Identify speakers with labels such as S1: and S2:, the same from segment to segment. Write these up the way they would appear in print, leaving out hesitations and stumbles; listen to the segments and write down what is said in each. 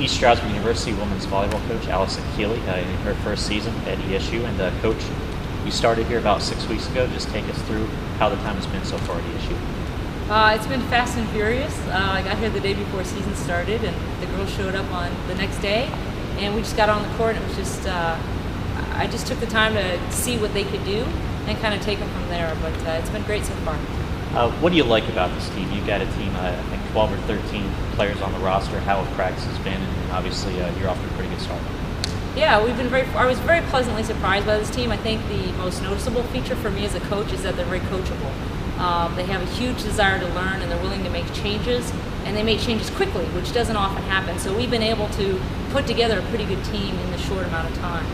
S1: East Stroudsburg University women's volleyball coach, Allison Keeley, in her first season at ESU. And Coach, you started here about 6 weeks ago. Just take us through how the time has been so far at ESU.
S2: It's been fast and furious. I got here the day before season started, and the girls showed up on the next day, and we just got on the court, and it was just, I just took the time to see what they could do and kind of take them from there, but it's been great so far.
S1: What do you like about this team? You've got a team, I think 12 or 13 players on the roster. How have practice has been? And obviously you're off to a pretty good start.
S2: Yeah, I was very pleasantly surprised by this team. I think the most noticeable feature for me as a coach is that they're very coachable. They have a huge desire to learn, and they're willing to make changes, and they make changes quickly, which doesn't often happen. So we've been able to put together a pretty good team in the short amount of time.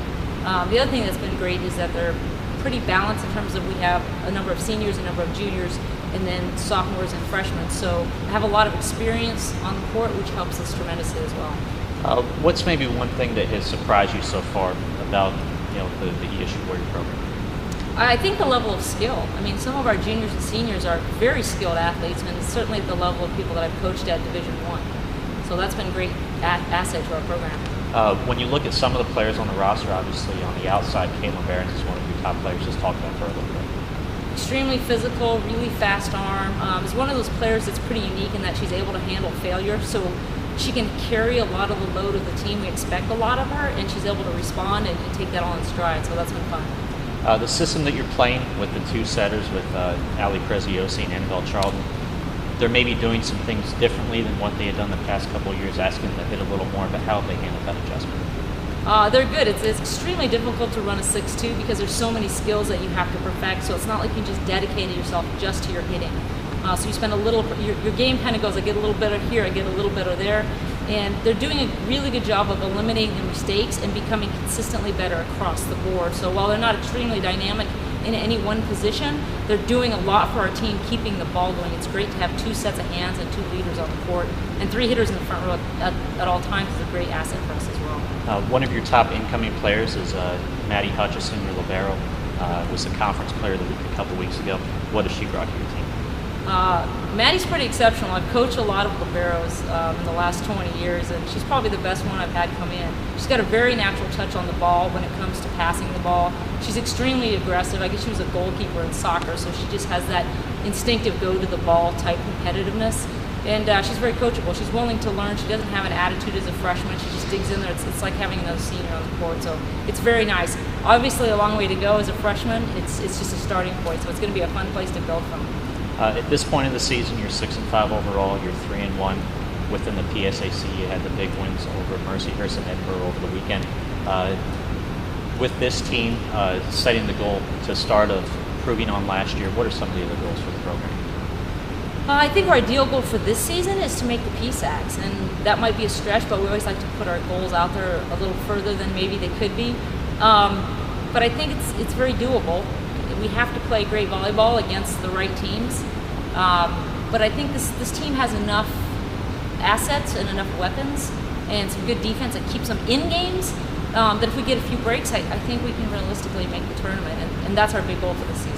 S2: The other thing that's been great is that they're pretty balanced in terms of we have a number of seniors, a number of juniors, and then sophomores and freshmen. So I have a lot of experience on the court, which helps us tremendously as well.
S1: What's maybe one thing that has surprised you so far about the ESU Warrior program?
S2: I think the level of skill. I mean, some of our juniors and seniors are very skilled athletes, and certainly at the level of people that I've coached at Division I. So that's been a great asset to our program.
S1: When you look at some of the players on the roster, obviously on the outside, Caitlin Behrens is one of your top players. Just talk about her a little bit.
S2: Extremely physical, really fast arm. Is one of those players that's pretty unique in that she's able to handle failure. So she can carry a lot of the load of the team. We expect a lot of her, and she's able to respond and take that all in stride. So that's been fun.
S1: The system that you're playing with the two setters, with Ali Preziosi and Annabelle Charlton, they're maybe doing some things differently than what they had done the past couple of years, asking to hit a little more, but how have they handled that adjustment?
S2: They're good. It's extremely difficult to run a 6-2 because there's so many skills that you have to perfect, so it's not like you just dedicate yourself just to your hitting. So you spend a little, your game kind of goes, I get a little better here, I get a little better there, and they're doing a really good job of eliminating the mistakes and becoming consistently better across the board. So while they're not extremely dynamic in any one position, they're doing a lot for our team, keeping the ball going. It's great to have two sets of hands and two leaders on the court, and three hitters in the front row at all times is a great asset for us as well.
S1: One of your top incoming players is Maddy, your libero, was a conference player of the week a couple weeks ago. What has she brought to your team?
S2: Maddy's pretty exceptional. I've coached a lot of liberos in the last 20 years, and she's probably the best one I've had come in. She's got a very natural touch on the ball when it comes to passing the ball. She's extremely aggressive. I guess she was a goalkeeper in soccer, so she just has that instinctive go-to-the-ball type competitiveness. And she's very coachable. She's willing to learn. She doesn't have an attitude as a freshman. She just digs in there. It's like having another senior on the court. So it's very nice. Obviously, a long way to go as a freshman. It's just a starting point. So it's going to be a fun place to build from.
S1: At this point in the season, you're 6-5 overall. You're 3-1 within the PSAC. You had the big wins over Mercyhurst and Edinburgh over the weekend. With this team setting the goal to start of improving on last year, what are some of the other goals for the program?
S2: I think our ideal goal for this season is to make the PSACs, and that might be a stretch, but we always like to put our goals out there a little further than maybe they could be. But I think it's very doable. We have to play great volleyball against the right teams, but I think this team has enough assets and enough weapons and some good defense that keeps them in games, that if we get a few breaks, I think we can realistically make the tournament, and that's our big goal for this season.